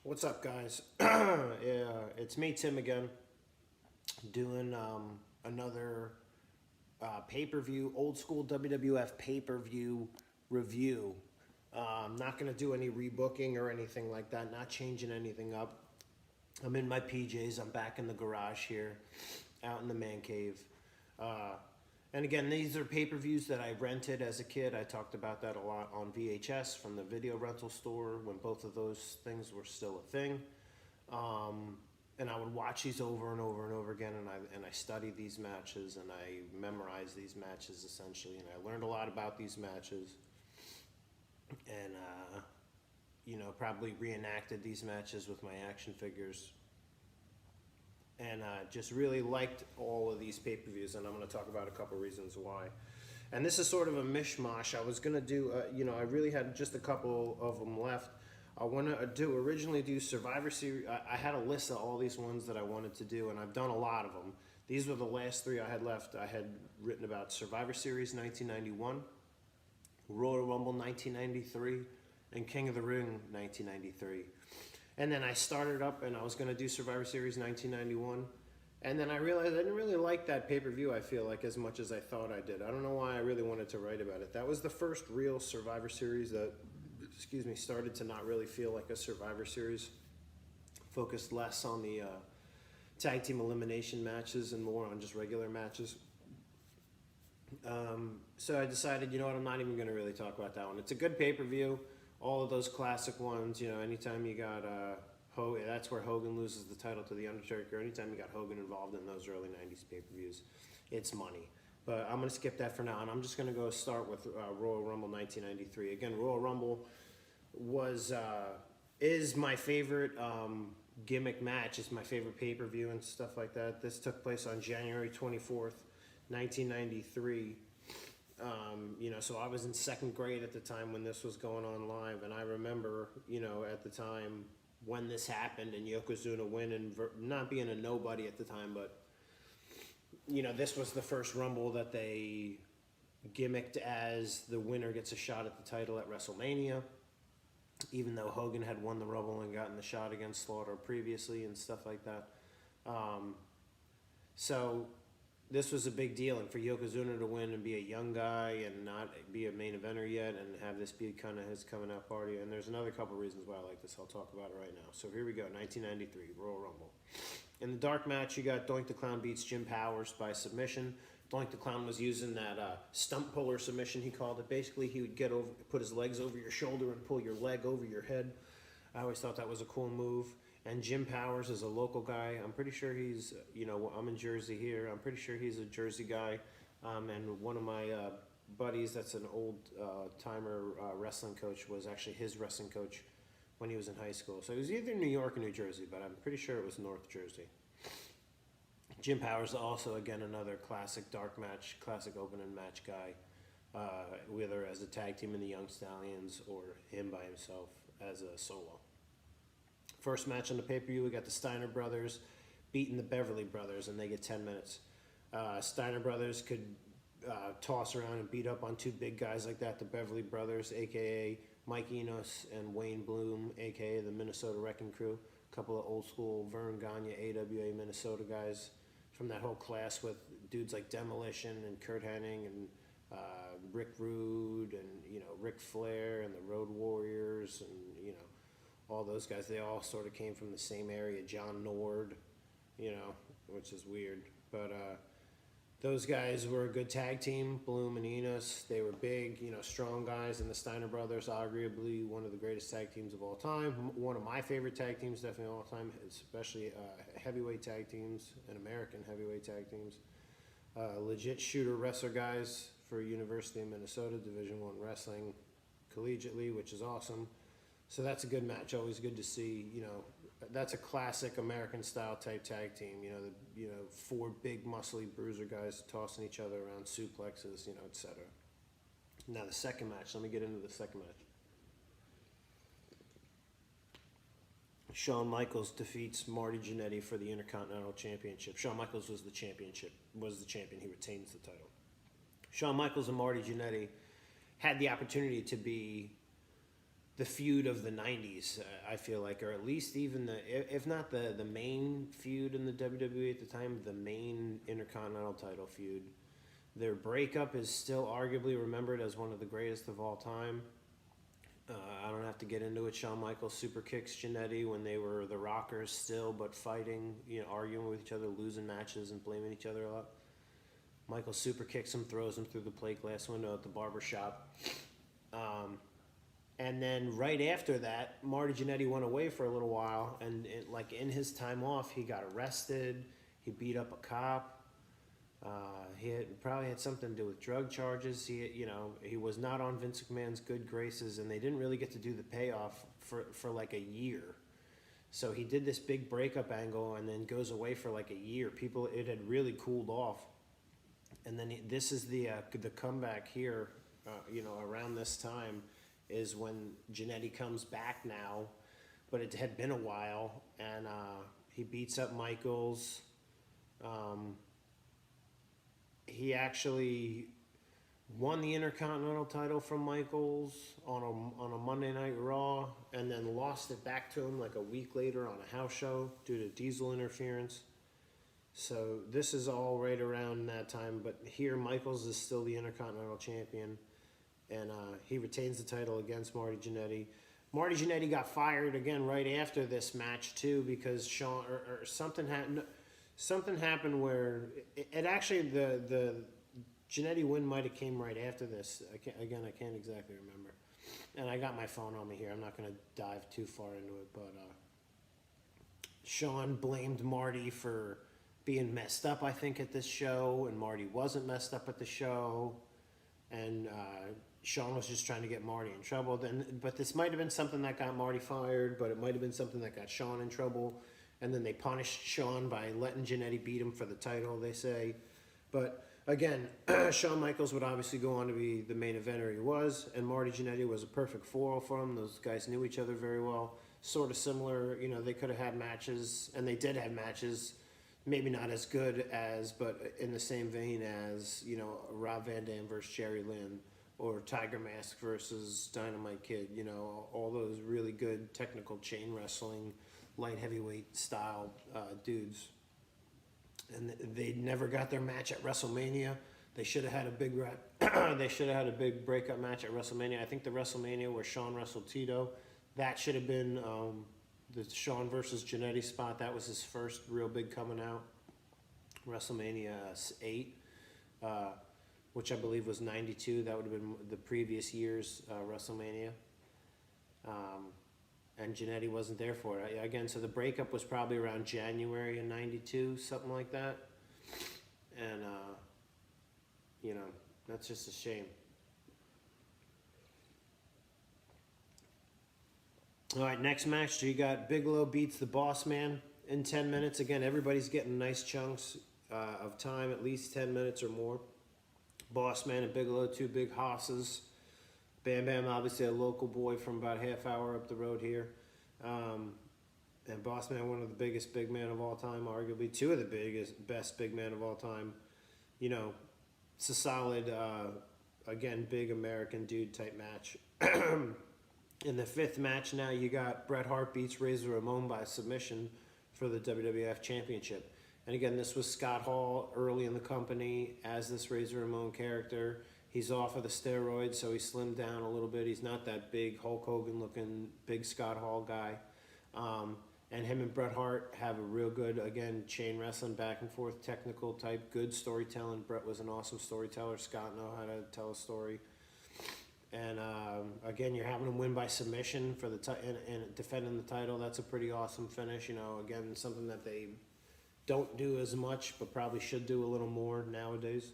What's up, guys? Yeah, it's me, Tim, again, doing another pay-per-view, old school WWF pay-per-view review. I'm not going to do any rebooking or anything like that, not changing anything up. I'm in my PJs. I'm back in the garage here, out in the man cave. And again, these are pay-per-views that I rented as a kid. I talked about that a lot on VHS from the video rental store when both of those things were still a thing. And I would watch these over and over and over again, and I studied these matches, and I memorized these matches essentially, and I learned a lot about these matches, and probably reenacted these matches with my action figures, and just really liked all of these pay-per-views, and I'm going to talk about a couple reasons why. And this is sort of a mishmash. I was going to do, I really had just a couple of them left. I want to originally do Survivor Series. I had a list of all these ones that I wanted to do, and I've done a lot of them. These were the last three I had left. I had written about Survivor Series 1991, Royal Rumble 1993, and King of the Ring 1993. And then I started up, and I was going to do Survivor Series 1991. And then I realized I didn't really like that pay-per-view, I feel like, as much as I thought I did. I don't know why I really wanted to write about it. That was the first real Survivor Series that, started to not really feel like a Survivor Series. Focused less on the tag team elimination matches and more on just regular matches. So I decided, you know what, I'm not even going to really talk about that one. It's a good pay-per-view. All of those classic ones, anytime you got Hogan, that's where Hogan loses the title to The Undertaker. Anytime you got Hogan involved in those early 90s pay-per-views, it's money. But I'm going to skip that for now, and I'm just going to go start with Royal Rumble 1993. Again, Royal Rumble is my favorite gimmick match. It's my favorite pay-per-view and stuff like that. This took place on January 24th, 1993. So I was in second grade at the time when this was going on live, and I remember, at the time when this happened and Yokozuna winning, not being a nobody at the time, but, this was the first Rumble that they gimmicked as the winner gets a shot at the title at WrestleMania, even though Hogan had won the Rumble and gotten the shot against Slaughter previously and stuff like that. So this was a big deal, and for Yokozuna to win and be a young guy and not be a main eventer yet and have this be kind of his coming out party. And there's another couple reasons why I like this. I'll talk about it right now. So here we go, 1993, Royal Rumble. In the dark match, you got Doink the Clown beats Jim Powers by submission. Doink the Clown was using that stump puller submission, he called it. Basically, he would put his legs over your shoulder and pull your leg over your head. I always thought that was a cool move. And Jim Powers is a local guy. I'm pretty sure he's, I'm in Jersey here. I'm pretty sure he's a Jersey guy. And one of my buddies that's an old-timer wrestling coach was actually his wrestling coach when he was in high school. So it was either New York or New Jersey, but I'm pretty sure it was North Jersey. Jim Powers also, again, another classic dark match, classic opening match guy, whether as a tag team in the Young Stallions or him by himself as a solo. First match on the pay-per-view, we got the Steiner brothers beating the Beverly brothers, and they get 10 minutes. Steiner brothers could toss around and beat up on two big guys like that, the Beverly brothers, a.k.a. Mike Enos and Wayne Bloom, a.k.a. the Minnesota Wrecking Crew. A couple of old-school Vern Gagne, AWA Minnesota guys from that whole class with dudes like Demolition and Kurt Hennig and Rick Rude and, Ric Flair and the Road Warriors and, all those guys. They all sort of came from the same area. John Nord, which is weird. But those guys were a good tag team, Bloom and Enos. They were big, strong guys. And the Steiner brothers, arguably one of the greatest tag teams of all time. One of my favorite tag teams, definitely of all time, especially heavyweight tag teams and American heavyweight tag teams. Legit shooter wrestler guys for University of Minnesota, Division I wrestling collegiately, which is awesome. So that's a good match. Always good to see. That's a classic American-style type tag team. Four big, muscly bruiser guys tossing each other around, suplexes, etc. Now the second match. Let me get into the second match. Shawn Michaels defeats Marty Jannetty for the Intercontinental Championship. Shawn Michaels was the champion. He retains the title. Shawn Michaels and Marty Jannetty had the opportunity to be the feud of the 90s, I feel like, or at least even if not the main feud in the WWE at the time, the main Intercontinental title feud. Their breakup is still arguably remembered as one of the greatest of all time. I don't have to get into it. Shawn Michaels super kicks Jannetty when they were the Rockers still, but fighting, arguing with each other, losing matches and blaming each other a lot. Michaels super kicks him, throws him through the plate glass window at the barber shop. And then right after that, Marty Jannetty went away for a little while, and in his time off, he got arrested. He beat up a cop. He probably had something to do with drug charges. He was not on Vince McMahon's good graces, and they didn't really get to do the payoff for like a year. So he did this big breakup angle, and then goes away for like a year. It had really cooled off, and then this is the comeback here. Around this time is when Jannetty comes back now, but it had been a while, and he beats up Michaels. He actually won the Intercontinental title from Michaels on a Monday Night Raw, and then lost it back to him like a week later on a house show due to Diesel interference. So this is all right around that time, but here Michaels is still the Intercontinental Champion, and he retains the title against Marty Jannetty. Marty Jannetty got fired again right after this match too, because Shawn or something happened. Something happened where it actually the Jannetty win might have came right after this. I can't exactly remember, and I got my phone on me here. I'm not going to dive too far into it, but Shawn blamed Marty for being messed up, I think, at this show, and Marty wasn't messed up at the show, and Shawn was just trying to get Marty in trouble. But this might have been something that got Marty fired, but it might have been something that got Shawn in trouble. And then they punished Shawn by letting Jannetty beat him for the title, they say. But again, Shawn Michaels would obviously go on to be the main eventer he was, and Marty Jannetty was a perfect foil for him. Those guys knew each other very well. Sort of similar, they could have had matches, and they did have matches, maybe not as good as, but in the same vein as, Rob Van Dam versus Jerry Lynn, or Tiger Mask versus Dynamite Kid, all those really good technical chain wrestling, light heavyweight style dudes. And they never got their match at WrestleMania. They should have had a big breakup match at WrestleMania. I think the WrestleMania where Shawn wrestled Tito, that should have been the Shawn versus Jannetty spot. That was his first real big coming out. WrestleMania 8, which I believe was 92. That would have been the previous year's WrestleMania. And Jannetty wasn't there for it. Again, so the breakup was probably around January of 92, something like that. And, that's just a shame. All right, next match, you got Bigelow beats the Boss Man in 10 minutes. Again, everybody's getting nice chunks of time, at least 10 minutes or more. Boss Man and Bigelow, two big hosses. Bam Bam, obviously a local boy from about a half hour up the road here. And Boss Man, one of the biggest big men of all time, arguably two of the best big men of all time. It's a solid, again, big American dude type match. In the fifth match now, you got Bret Hart beats Razor Ramon by submission for the WWF Championship. And again, this was Scott Hall early in the company as this Razor Ramon character. He's off of the steroids, so he slimmed down a little bit. He's not that big Hulk Hogan looking big Scott Hall guy. And him and Bret Hart have a real good, again, chain wrestling back and forth, technical type, good storytelling. Bret was an awesome storyteller. Scott knew how to tell a story. And again, you're having him win by submission for the and defending the title. That's a pretty awesome finish. Again, something that they don't do as much, but probably should do a little more nowadays.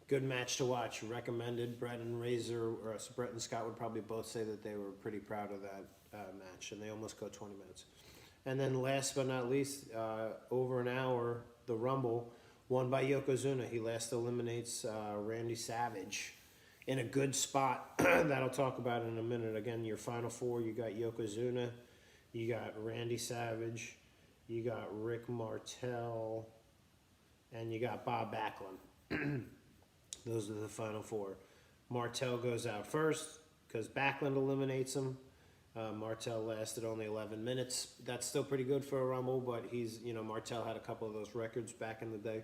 Good match to watch. Recommended. Bret and Scott would probably both say that they were pretty proud of that match, and they almost go 20 minutes. And then last but not least, over an hour, the Rumble, won by Yokozuna. He last eliminates Randy Savage in a good spot that I'll talk about in a minute. Again, your final four, you got Yokozuna, you got Randy Savage, you got Rick Martel, and you got Bob Backlund. Those are the final four. Martel goes out first. because Backlund eliminates him. Martel lasted only 11 minutes. That's still pretty good for a Rumble, but he's, Martel had a couple of those records back in the day.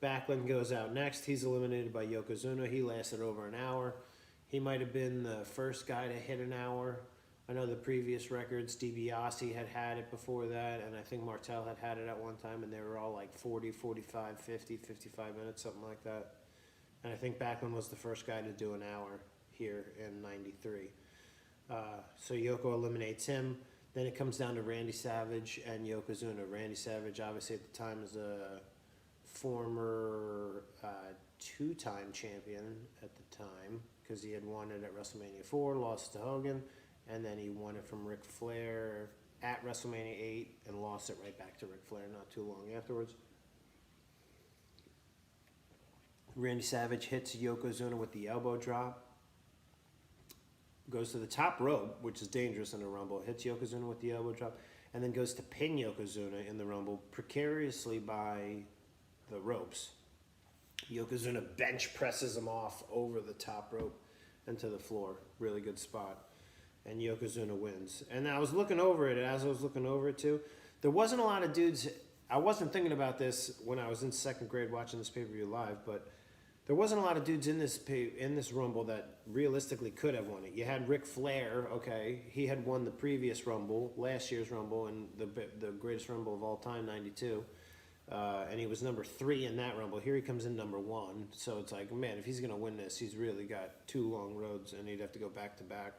Backlund goes out next. He's eliminated by Yokozuna. He lasted over an hour. He might have been the first guy to hit an hour. I know the previous records, DiBiase had it before that, and I think Martel had it at one time, and they were all like 40, 45, 50, 55 minutes, something like that. And I think Backlund was the first guy to do an hour here in 93. So Yoko eliminates him. Then it comes down to Randy Savage and Yokozuna. Randy Savage, obviously at the time, is a former two-time champion at the time, because he had won it at WrestleMania 4, lost to Hogan, and then he won it from Ric Flair at WrestleMania 8 and lost it right back to Ric Flair not too long afterwards. Randy Savage hits Yokozuna with the elbow drop. Goes to the top rope, which is dangerous in a Rumble. Hits Yokozuna with the elbow drop. And then goes to pin Yokozuna in the Rumble precariously by the ropes. Yokozuna bench presses him off over the top rope and to the floor. Really good spot. And Yokozuna wins. And I was looking over it, as I was looking over it too, there wasn't a lot of dudes. I wasn't thinking about this when I was in second grade watching this pay-per-view live, but there wasn't a lot of dudes in this Rumble that realistically could have won it. You had Ric Flair, okay, he had won the previous Rumble, last year's Rumble, and the greatest Rumble of all time, 92. And he was number 3 in that Rumble. Here he comes in number 1. So it's like, man, if he's going to win this, he's really got 2 long roads, and he'd have to go back to back.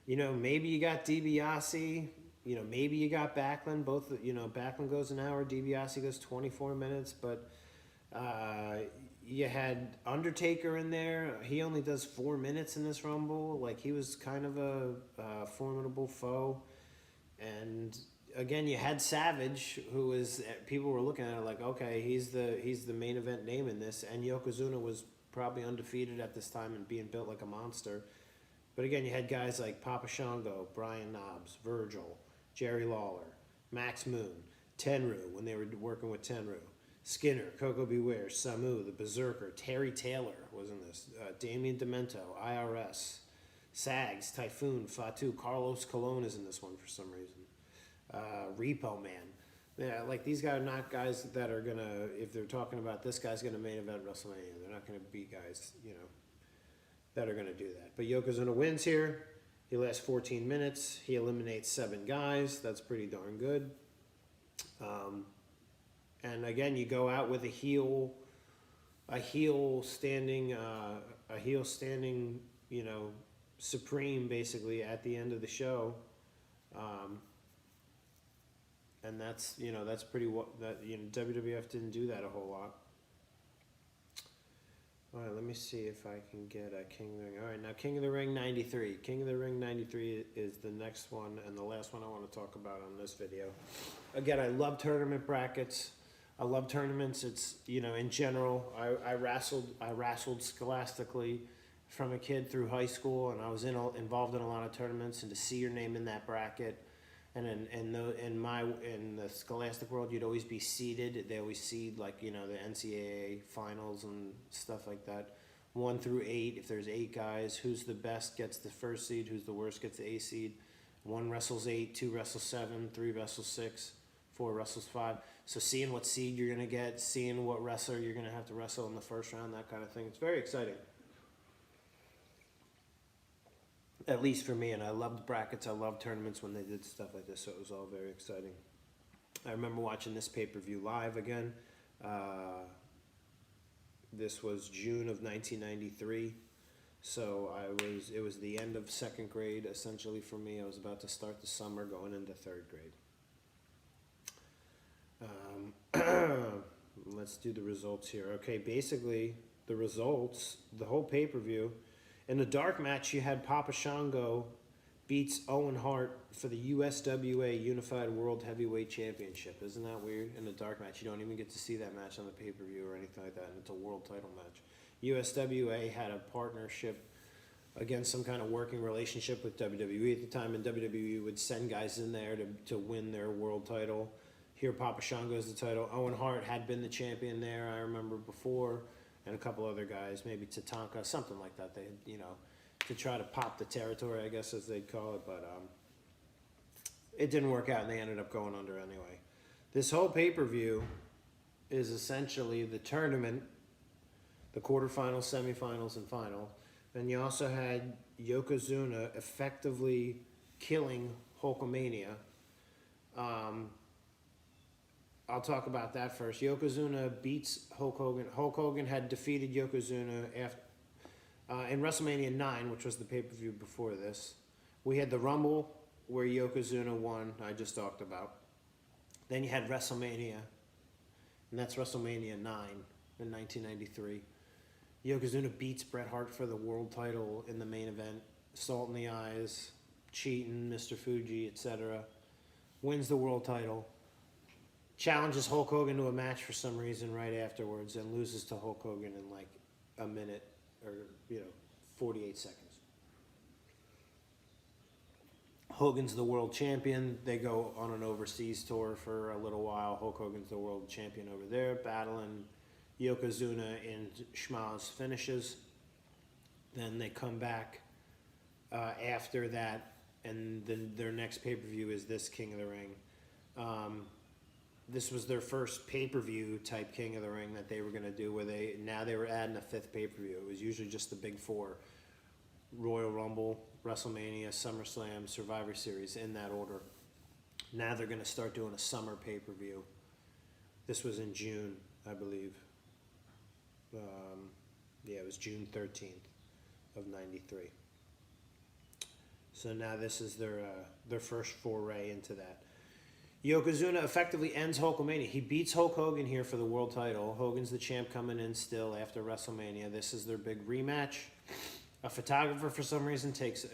Maybe you got DiBiase. Maybe you got Backlund. Both, Backlund goes an hour, DiBiase goes 24 minutes. But you had Undertaker in there. He only does 4 minutes in this Rumble. Like, he was kind of a formidable foe. And again, you had Savage, who was, people were looking at it like, okay, he's the main event name in this. And Yokozuna was probably undefeated at this time and being built like a monster. But again, you had guys like Papa Shango, Brian Knobbs, Virgil, Jerry Lawler, Max Moon, Tenryu when they were working with Tenryu, Skinner, Coco Beware, Samu, the Berserker, Terry Taylor was in this, Damien Demento, IRS, Sags, Typhoon, Fatu, Carlos Colon is in this one for some reason, Repo Man. Yeah, like these guys are not guys that are going to, if they're talking about this guy's going to main event WrestleMania, they're not going to be guys, that are going to do that. But Yokozuna wins here. He lasts 14 minutes. He eliminates 7 guys. That's pretty darn good. And again, you go out with a heel standing, supreme basically at the end of the show. And that's pretty WWF didn't do that a whole lot. All right, let me see if I can get a King of the Ring. All right, now King of the Ring 93. King of the Ring 93 is the next one and the last one I want to talk about on this video. Again, I love tournament brackets. I love tournaments. It's, in general, I wrestled scholastically from a kid through high school, and I was involved in a lot of tournaments, and to see your name in that bracket, and in the scholastic world, you'd always be seeded. They always seed the NCAA finals and stuff like that. 1 through 8. If there's 8 guys, who's the best gets the first seed. Who's the worst gets the A seed. 1 wrestles 8, 2 wrestles 7, 3 wrestles 6, 4 wrestles 5. So seeing what seed you're gonna get, seeing what wrestler you're gonna have to wrestle in the first round, that kind of thing. It's very exciting. At least for me, and I loved brackets. I loved tournaments when they did stuff like this, so it was all very exciting. I remember watching this pay-per-view live again. This was June of 1993, so it was the end of second grade, essentially, for me. I was about to start the summer, going into third grade. Let's do the results here. Okay, basically, the results, the whole pay-per-view. In the dark match, you had Papa Shango beats Owen Hart for the USWA Unified World Heavyweight Championship. Isn't that weird? In the dark match, you don't even get to see that match on the pay-per-view or anything like that, and it's a world title match. USWA had a partnership, again, some kind of working relationship with WWE at the time, and WWE would send guys in there to win their world title. Here, Papa Shango's the title. Owen Hart had been the champion there, I remember, before, and a couple other guys, maybe Tatanka, something like that. They, to try to pop the territory, I guess as they'd call it, but it didn't work out and they ended up going under anyway. This whole pay-per-view is essentially the tournament, the quarterfinals, semifinals, and final. Then you also had Yokozuna effectively killing Hulkamania. I'll talk about that first. Yokozuna beats Hulk Hogan. Hulk Hogan had defeated Yokozuna after, in WrestleMania 9, which was the pay-per-view before this. We had the Rumble, where Yokozuna won, I just talked about. Then you had WrestleMania, and that's WrestleMania 9 in 1993. Yokozuna beats Bret Hart for the world title in the main event. Salt in the eyes, cheating, Mr. Fuji, etc. Wins the world title. Challenges Hulk Hogan to a match for some reason right afterwards and loses to Hulk Hogan in like a minute or, 48 seconds. Hogan's the world champion. They go on an overseas tour for a little while. Hulk Hogan's the world champion over there, battling Yokozuna in Schmaz finishes. Then they come back after that, and then their next pay-per-view is this King of the Ring. This was their first pay-per-view type King of the Ring that they were going to do, where they were adding a fifth pay-per-view. It was usually just the big four: Royal Rumble, WrestleMania, SummerSlam, Survivor Series, in that order. Now they're going to start doing a summer pay-per-view. This was in June, I believe. It was June 13th of 93. So now this is their first foray into that. Yokozuna effectively ends Hulkamania. He beats Hulk Hogan here for the world title. Hogan's the champ coming in still after WrestleMania. This is their big rematch. A photographer, for some reason, takes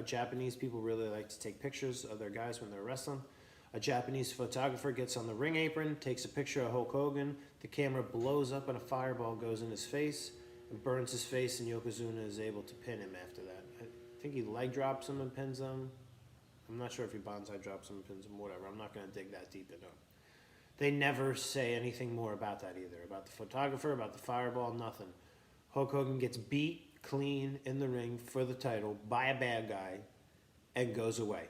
Japanese people really like to take pictures of their guys when they're wrestling. A Japanese photographer gets on the ring apron, takes a picture of Hulk Hogan. The camera blows up and a fireball goes in his face and burns his face, and Yokozuna is able to pin him after that. I think he leg drops him and pins him. I'm not sure if he bonsai drops him and pins him, whatever. I'm not going to dig that deep into it. They never say anything more about that either. About the photographer, about the fireball, nothing. Hulk Hogan gets beat clean in the ring for the title by a bad guy and goes away.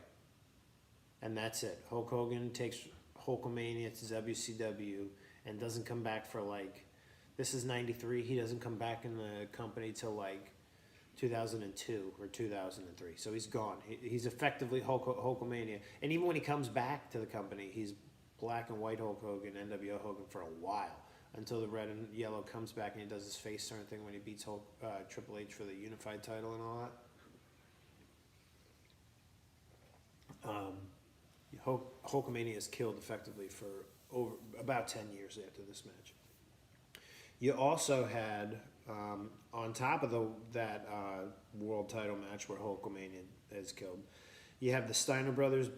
And that's it. Hulk Hogan takes Hulkamania to WCW and doesn't come back for this is 93. He doesn't come back in the company till 2002 or 2003. So he's gone. He's effectively Hulkamania. And even when he comes back to the company, he's black and white Hulk Hogan, NWO Hogan for a while, until the red and yellow comes back and he does his face turn thing when he beats Triple H for the unified title and all that. Hulkamania is killed effectively for about 10 years after this match. You also had, on top of that world title match where Hulkamania is killed, you have the Steiner Brothers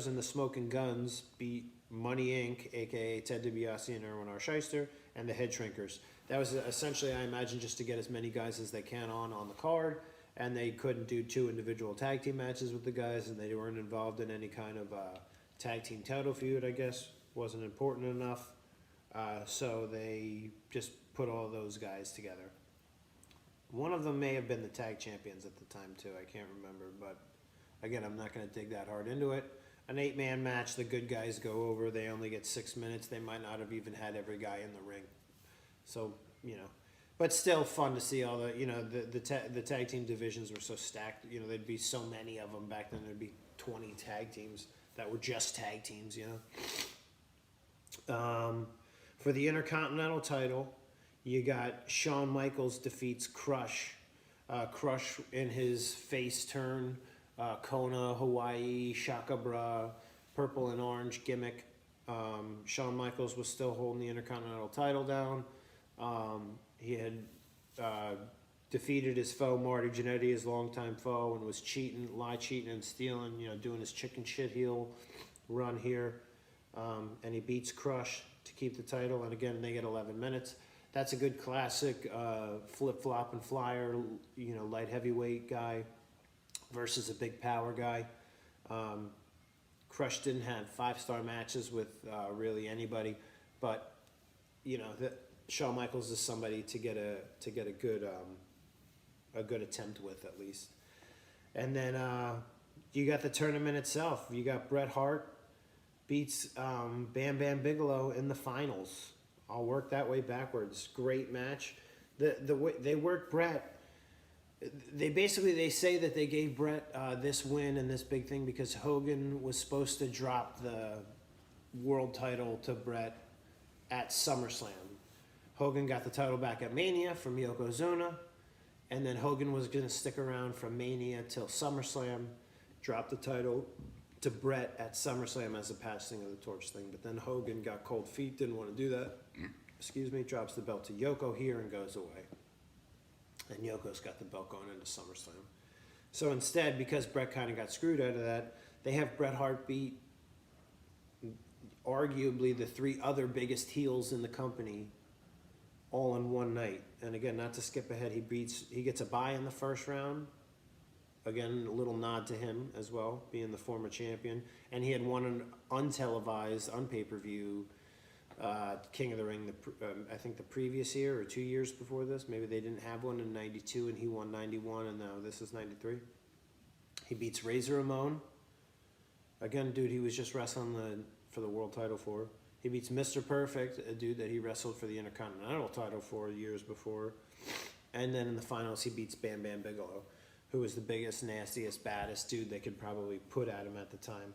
and the Smoking Guns beat Money Inc., a.k.a. Ted DiBiase and Erwin R. Shyster, and the Head Shrinkers. That was essentially, I imagine, just to get as many guys as they can on the card, and they couldn't do 2 individual tag team matches with the guys, and they weren't involved in any kind of tag team title feud, I guess. Wasn't important enough, so they just put all those guys together. One of them may have been the tag champions at the time, too. I can't remember, but again, I'm not going to dig that hard into it. An 8-man match, the good guys go over. They only get 6 minutes. They might not have even had every guy in the ring. So, but still fun to see all the, the tag team divisions were so stacked. There'd be so many of them back then. There'd be 20 tag teams that were just tag teams, For the Intercontinental title, you got Shawn Michaels defeats Crush. Crush in his face turn. Kona, Hawaii, Shaka Bra, purple and orange gimmick. Shawn Michaels was still holding the Intercontinental title down. He had defeated his foe, Marty Jannetty, his longtime foe, and was cheating and stealing, doing his chicken shit heel run here. And he beats Crush to keep the title, and again, they get 11 minutes. That's a good classic flip-flop and flyer, light heavyweight guy versus a big power guy. Crush didn't have 5-star matches with really anybody, but Shawn Michaels is somebody to get a good a good attempt with, at least. And then you got the tournament itself. You got Bret Hart beats Bam Bam Bigelow in the finals. I'll work that way backwards. Great match. The way they work Bret. They say that they gave Bret this win and this big thing because Hogan was supposed to drop the world title to Bret at SummerSlam. Hogan got the title back at Mania from Yokozuna, and then Hogan was going to stick around from Mania till SummerSlam, drop the title to Bret at SummerSlam as a passing of the torch thing. But then Hogan got cold feet, didn't want to do that. Excuse me, drops the belt to Yoko here and goes away. And Yoko's got the belt going into SummerSlam. So instead, because Bret kind of got screwed out of that, they have Bret Hart beat arguably the 3 other biggest heels in the company all in one night. And again, not to skip ahead, he gets a bye in the first round. Again, a little nod to him as well, being the former champion. And he had won an untelevised, on-pay-per-view King of the Ring, I think the previous year or 2 years before this. Maybe they didn't have one in 92 and he won 91 and now this is 93. He beats Razor Ramon. Again, dude, he was just wrestling for the world title for. He beats Mr. Perfect, a dude that he wrestled for the Intercontinental title 4 years before. And then in the finals, he beats Bam Bam Bigelow, who was the biggest, nastiest, baddest dude they could probably put at him at the time.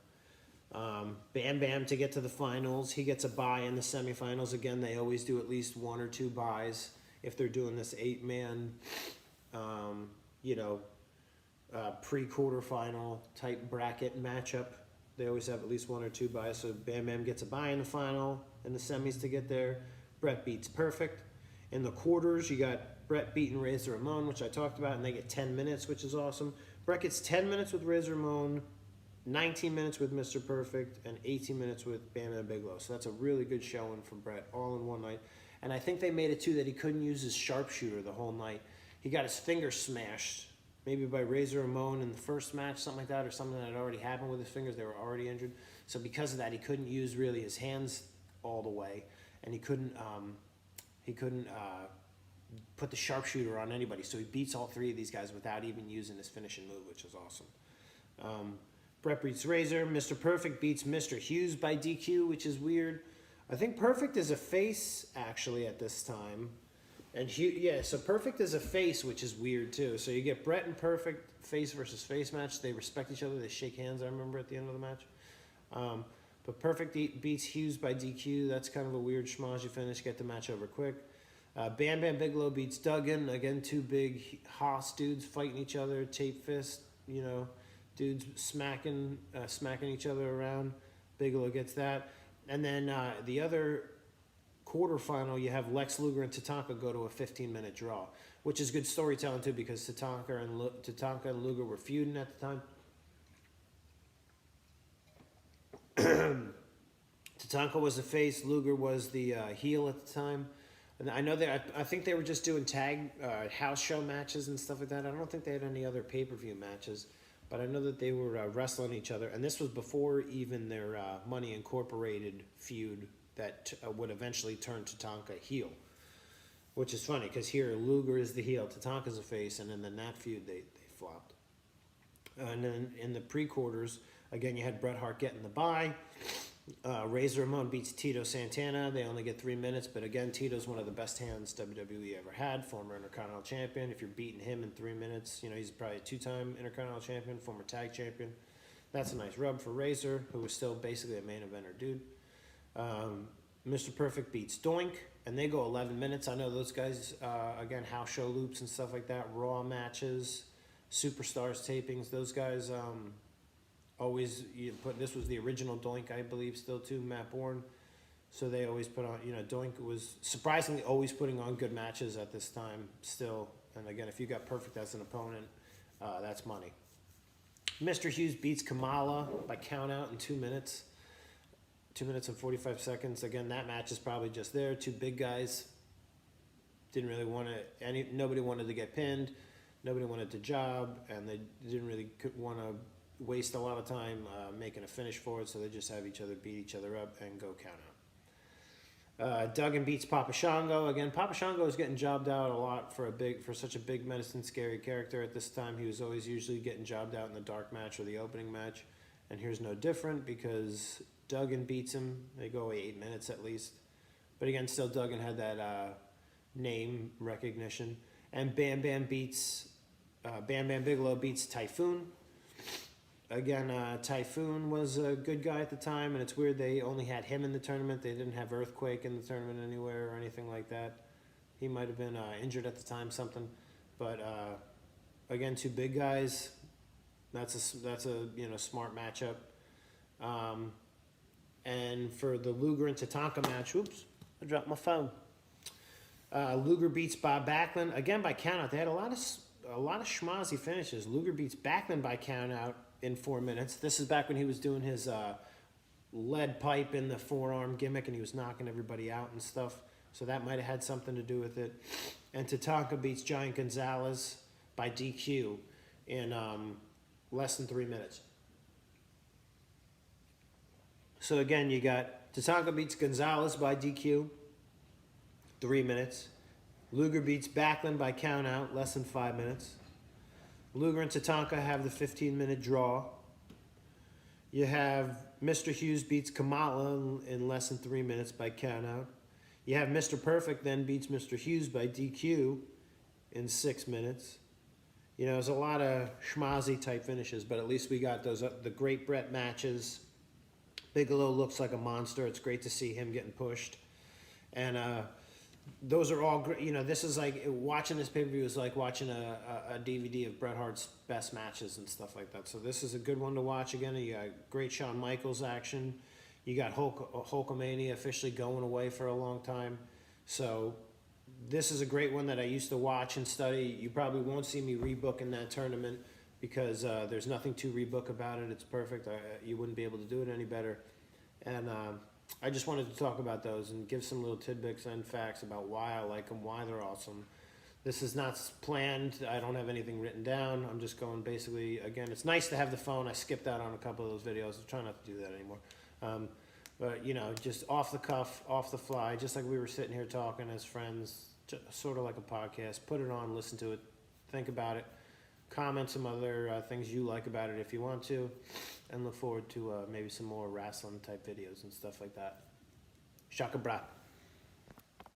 Bam Bam to get to the finals. He gets a bye in the semifinals. Again, they always do at least 1 or 2 byes if they're doing this 8-man, pre-quarterfinal type bracket matchup. They always have at least 1 or 2 byes. So Bam Bam gets a bye in the final, in the semis to get there. Bret beats Perfect. In the quarters, you got Bret beating Razor Ramon, which I talked about, and they get 10 minutes, which is awesome. Bret gets 10 minutes with Razor Ramon, 19 minutes with Mr. Perfect, and 18 minutes with Bam Bam Bigelow. So that's a really good showing from Bret, all in one night. And I think they made it, too, that he couldn't use his sharpshooter the whole night. He got his finger smashed, maybe by Razor Ramon in the first match, something like that, or something that had already happened with his fingers. They were already injured. So because of that, he couldn't use really his hands all the way, and he couldn't put the sharpshooter on anybody. So he beats all 3 of these guys without even using his finishing move, which is awesome. Bret beats Razor. Mr. Perfect beats Mr. Hughes by DQ, which is weird. I think Perfect is a face, actually, at this time. And so Perfect is a face, which is weird, too. So you get Bret and Perfect, face versus face match. They respect each other. They shake hands, I remember, at the end of the match. But Perfect beats Hughes by DQ. That's kind of a weird schmozzy finish. Get the match over quick. Bam Bam Bigelow beats Duggan. Again, 2 big Haas dudes fighting each other. Tape fist, dudes smacking each other around. Bigelow gets that. And then the other quarterfinal, you have Lex Luger and Tatanka go to a 15-minute draw, which is good storytelling, too, because Tatanka and Luger were feuding at the time. Tatanka was the face. Luger was the heel at the time. And I know I think they were just doing tag house show matches and stuff like that. I don't think they had any other pay-per-view matches, but I know that they were wrestling each other. And this was before even their Money Incorporated feud that would eventually turn Tatanka heel, which is funny because here Luger is the heel, Tatanka's a face, and then in that feud they flopped. And then in the pre-quarters, again, you had Bret Hart getting the bye. Razor Ramon beats Tito Santana. They only get 3 minutes, but again, Tito's one of the best hands WWE ever had, former Intercontinental Champion. If you're beating him in 3 minutes, he's probably a 2-time Intercontinental Champion, former Tag Champion. That's a nice rub for Razor, who was still basically a main eventer dude. Mr. Perfect beats Doink, and they go 11 minutes. I know those guys, again, house show loops and stuff like that, Raw matches, Superstars tapings, those guys... this was the original Doink, I believe, still too, Matt Bourne. So they always put on, Doink was surprisingly always putting on good matches at this time still. And again, if you got Perfect as an opponent, that's money. Mr. Hughes beats Kamala by count out in 2 minutes. 2 minutes and 45 seconds. Again, that match is probably just there. 2 big guys. Didn't really want to, nobody wanted to get pinned. Nobody wanted to job, and they didn't really want to waste a lot of time making a finish for it, so they just have each other beat each other up and go count Duggan beats Papa Shango. Again, Papa Shango is getting jobbed out a lot for such a big medicine scary character at this time. He was always usually getting jobbed out in the dark match or the opening match. And here's no different because Duggan beats him. They go away 8 minutes at least. But again, still Duggan had that name recognition. And Bam Bam Bigelow beats Typhoon. Again, Typhoon was a good guy at the time, and it's weird they only had him in the tournament. They didn't have Earthquake in the tournament anywhere or anything like that. He might have been injured at the time, something. But again, two big guys. That's a smart matchup. And for the Luger and Tatanka match, oops, I dropped my phone. Luger beats Bob Backlund again by countout. They had a lot of schmozzy finishes. Luger beats Backlund by countout in 4 minutes. This is back when he was doing his lead pipe in the forearm gimmick and he was knocking everybody out and stuff. So that might have had something to do with it. And Tatanka beats Giant Gonzalez by DQ in less than 3 minutes. So again, you got Tatanka beats Gonzalez by DQ, 3 minutes. Luger beats Backlund by countout, less than 5 minutes. Luger and Tatanka have the 15-minute draw. You have Mr. Hughes beats Kamala in less than 3 minutes by countout. You have Mr. Perfect then beats Mr. Hughes by DQ in 6 minutes. You know, there's a lot of schmozzy type finishes, but at least we got those the Great Brett matches. Bigelow looks like a monster. It's great to see him getting pushed. And those are all great. You know, this is like, watching this pay-per-view is like watching a DVD of Bret Hart's best matches and stuff like that. So this is a good one to watch. Again, you got great Shawn Michaels action. You got Hulkamania officially going away for a long time. So this is a great one that I used to watch and study. You probably won't see me rebooking that tournament because there's nothing to rebook about it. It's perfect. You wouldn't be able to do it any better. And I just wanted to talk about those and give some little tidbits and facts about why I like them, why they're awesome. This is not planned. I don't have anything written down. I'm just going basically, again, it's nice to have the phone. I skipped out on a couple of those videos. I'm trying not to do that anymore. But, you know, just off the cuff, off the fly, just like we were sitting here talking as friends, sort of like a podcast. Put it on, listen to it, think about it, comment some other things you like about it if you want to, and look forward to maybe some more wrestling type videos and stuff like that. Shaka bra.